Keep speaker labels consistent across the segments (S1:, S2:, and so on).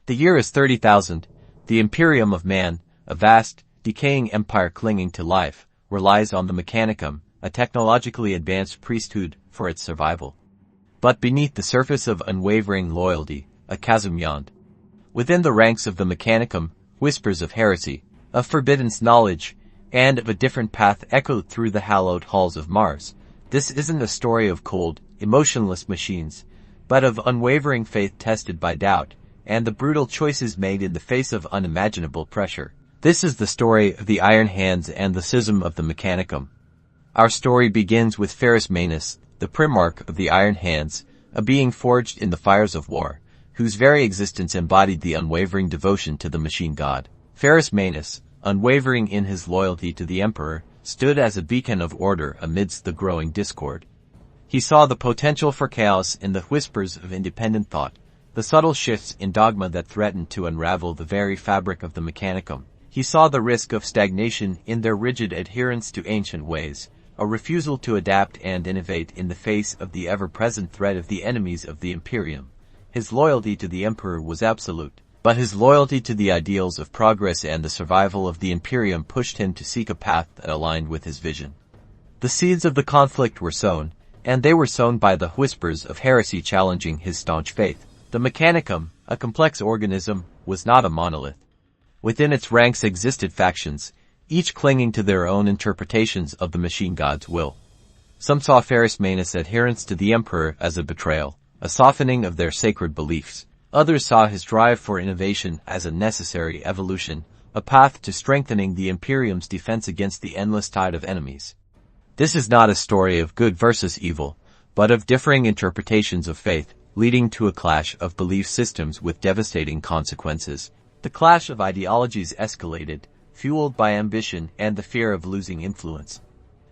S1: The year is 30,000. The Imperium of Man, a vast, decaying empire clinging to life, relies on the Mechanicum, a technologically advanced priesthood, for its survival. But beneath the surface of unwavering loyalty, a chasm yawned. Within the ranks of the Mechanicum, whispers of heresy, of forbidden knowledge, and of a different path echoed through the hallowed halls of Mars. This isn't a story of cold, emotionless machines, but of unwavering faith tested by doubt, and the brutal choices made in the face of unimaginable pressure. This is the story of the Iron Hands and the Schism of the Mechanicum. Our story begins with Ferrus Manus, the Primarch of the Iron Hands, a being forged in the fires of war, whose very existence embodied the unwavering devotion to the machine god. Ferrus Manus, unwavering in his loyalty to the Emperor, stood as a beacon of order amidst the growing discord. He saw the potential for chaos in the whispers of independent thought, the subtle shifts in dogma that threatened to unravel the very fabric of the Mechanicum. He saw the risk of stagnation in their rigid adherence to ancient ways, a refusal to adapt and innovate in the face of the ever-present threat of the enemies of the Imperium. His loyalty to the Emperor was absolute, but his loyalty to the ideals of progress and the survival of the Imperium pushed him to seek a path that aligned with his vision. The seeds of the conflict were sown, and they were sown by the whispers of heresy challenging his staunch faith. The Mechanicum, a complex organism, was not a monolith. Within its ranks existed factions, each clinging to their own interpretations of the machine god's will. Some saw Ferrus Manus' adherence to the Emperor as a betrayal, a softening of their sacred beliefs. Others saw his drive for innovation as a necessary evolution, a path to strengthening the Imperium's defense against the endless tide of enemies. This is not a story of good versus evil, but of differing interpretations of faith, leading to a clash of belief systems with devastating consequences. The clash of ideologies escalated, fueled by ambition and the fear of losing influence.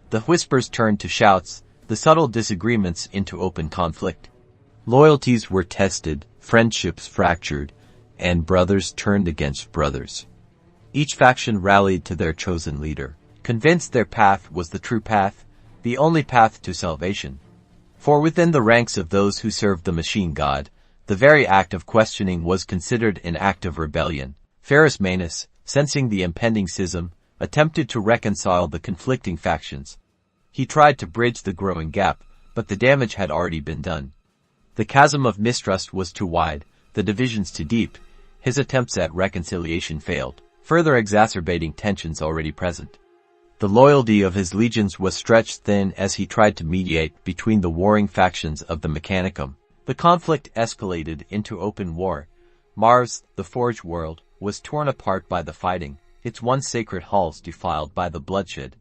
S1: The whispers turned to shouts, the subtle disagreements into open conflict. Loyalties were tested, friendships fractured, and brothers turned against brothers. Each faction rallied to their chosen leader, convinced their path was the true path, the only path to salvation. For within the ranks of those who served the machine god, the very act of questioning was considered an act of rebellion. Ferrus Manus, sensing the impending schism, attempted to reconcile the conflicting factions. He tried to bridge the growing gap, but the damage had already been done. The chasm of mistrust was too wide, the divisions too deep. His attempts at reconciliation failed, further exacerbating tensions already present. The loyalty of his legions was stretched thin as he tried to mediate between the warring factions of the Mechanicum. The conflict escalated into open war. Mars, the forged world, was torn apart by the fighting, its once sacred halls defiled by the bloodshed.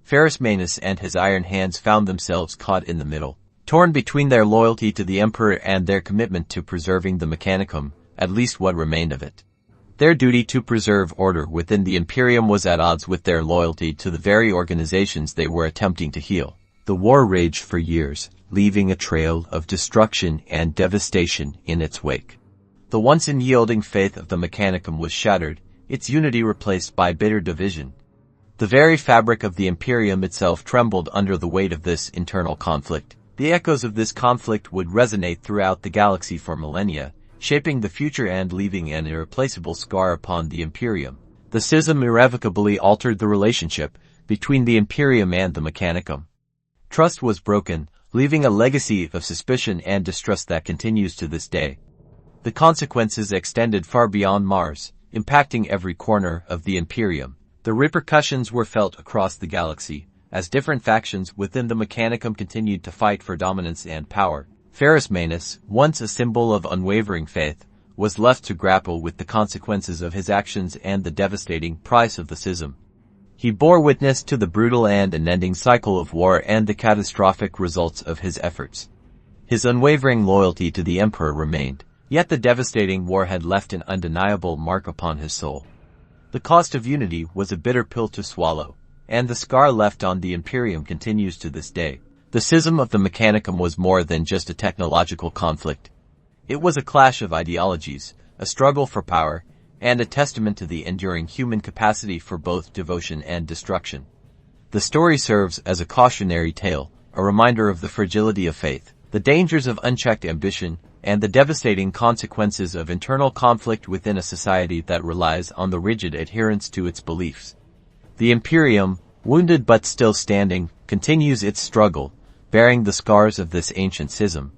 S1: Ferrus Manus and his Iron Hands found themselves caught in the middle, torn between their loyalty to the Emperor and their commitment to preserving the Mechanicum, at least what remained of it. Their duty to preserve order within the Imperium was at odds with their loyalty to the very organizations they were attempting to heal. The war raged for years, leaving a trail of destruction and devastation in its wake. The once unyielding faith of the Mechanicum was shattered, its unity replaced by bitter division. The very fabric of the Imperium itself trembled under the weight of this internal conflict. The echoes of this conflict would resonate throughout the galaxy for millennia, shaping the future and leaving an irreplaceable scar upon the Imperium. The schism irrevocably altered the relationship between the Imperium and the Mechanicum. Trust was broken, leaving a legacy of suspicion and distrust that continues to this day. The consequences extended far beyond Mars, impacting every corner of the Imperium. The repercussions were felt across the galaxy, as different factions within the Mechanicum continued to fight for dominance and power. Ferrus Manus, once a symbol of unwavering faith, was left to grapple with the consequences of his actions and the devastating price of the schism. He bore witness to the brutal and unending cycle of war and the catastrophic results of his efforts. His unwavering loyalty to the Emperor remained, yet the devastating war had left an undeniable mark upon his soul. The cost of unity was a bitter pill to swallow, and the scar left on the Imperium continues to this day. The schism of the Mechanicum was more than just a technological conflict. It was a clash of ideologies, a struggle for power, and a testament to the enduring human capacity for both devotion and destruction. The story serves as a cautionary tale, a reminder of the fragility of faith, the dangers of unchecked ambition, and the devastating consequences of internal conflict within a society that relies on the rigid adherence to its beliefs. The Imperium, wounded but still standing, continues its struggle, bearing the scars of this ancient schism.